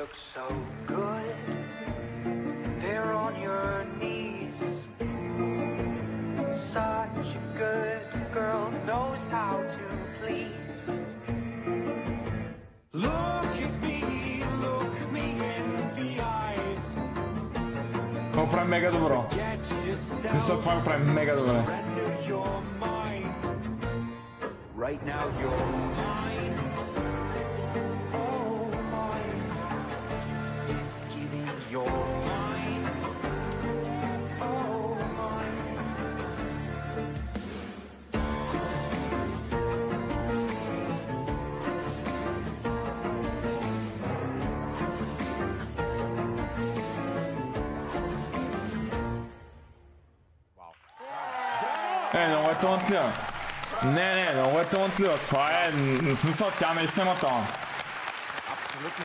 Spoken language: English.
look so good there on your knees. Such a good girl knows how to please. Look at me, look me in the eyes. Comprei mega dobro. Mi sto facendo comprare mega dobro. Right now you're mine. Oh, mine. Giving your mine. Oh, mine. Non va te mentir. Non va te mentir. Toi, nous sortir, mais c'est maintenant.